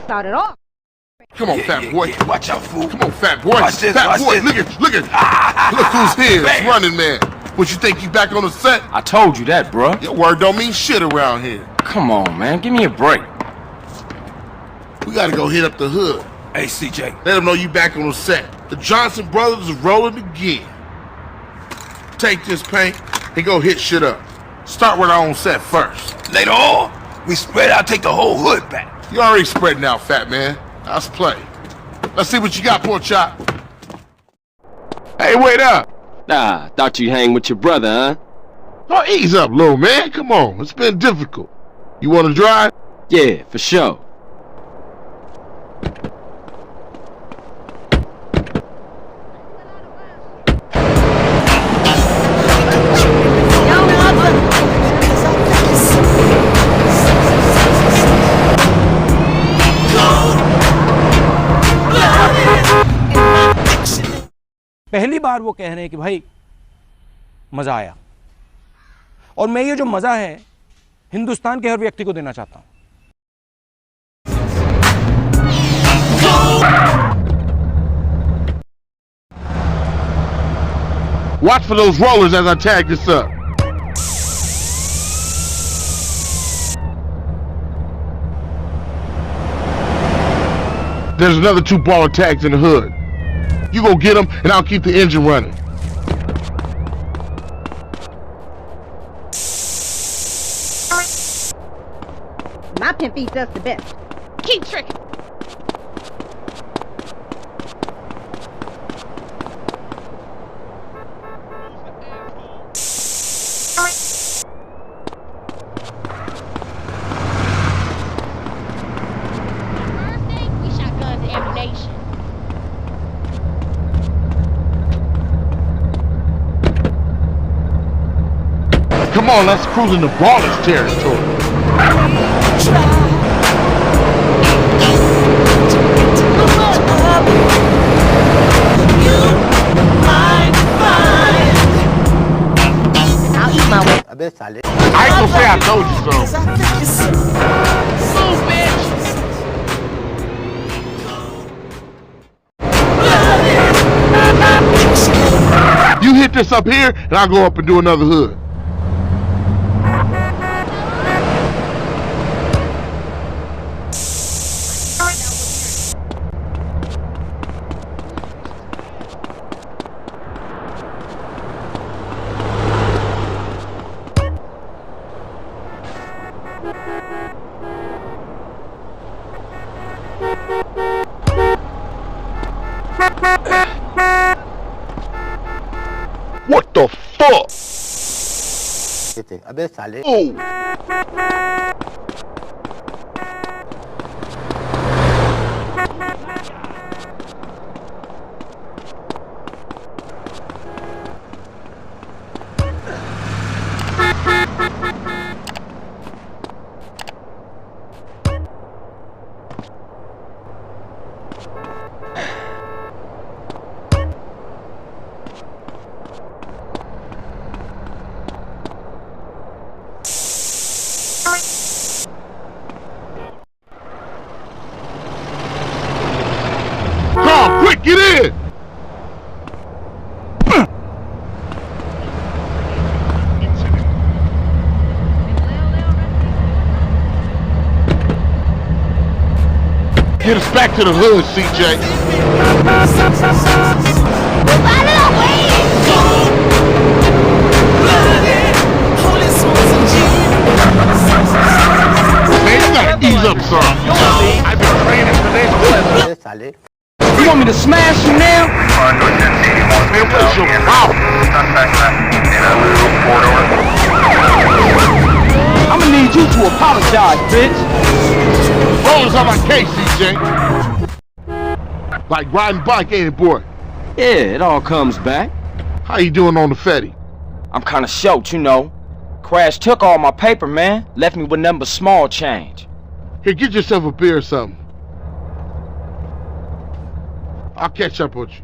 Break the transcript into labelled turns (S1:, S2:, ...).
S1: started off.
S2: Come on, fat boy.
S3: Yeah. Watch out, fool.
S2: Come on, fat boy.
S3: Watch this,
S2: fat
S3: watch
S2: boy,
S3: this.
S2: look at. Look who's here. It's
S3: Bam.
S2: Running Man. What, you think you back on the set?
S4: I told you that, bruh.
S2: Your word don't mean shit around here.
S4: Come on, man. Give me a break.
S2: We gotta go hit up the hood.
S3: Hey, CJ.
S2: Let them know you back on the set. The Johnson brothers is rolling again. Take this paint and go hit shit up. Start with our own set first.
S3: Later on, we spread out, take the whole hood back.
S2: You already spreading out, fat man. Let's play. Let's see what you got, Pork Chop. Hey, wait up.
S5: Nah, thought you hang with your brother, huh?
S2: Oh, ease up, little man. Come on. It's been difficult. You want to drive?
S5: Yeah, for sure.
S6: पहली बार वो कह रहे हैं कि भाई मजा आया, और मैं ये जो मजा है हिंदुस्तान के हर व्यक्ति को देना चाहता हूं।
S2: Watch for those rollers as I tag this up. There's another 2 baller tags in the hood. You go get them, and I'll keep the engine running.
S1: My pimp eats us the best. Keep tricking. We shot guns and ammunition.
S2: Come on, let's cruise into ballers territory.
S1: I'll eat my way.
S2: I ain't gonna say I told you so.
S1: Move, bitch.
S2: You hit this up here, and I'll go up and do another hood. What the fuck? Oh! Come, quick, get in! Get us back to the hood, CJ. Man, you gotta ease up, son. I've been training for this.
S6: You want me to smash you now?
S2: Man, what's your problem?
S6: I'm gonna need you to apologize, bitch.
S2: Rollers on my case, CJ. Like riding bike, ain't it, boy?
S5: Yeah, it all comes back.
S2: How you doing on the Fetty?
S4: I'm kinda short, you know. Crash took all my paper, man. Left me with nothing but small change.
S2: Here, get yourself a beer or something. I'll catch up with you.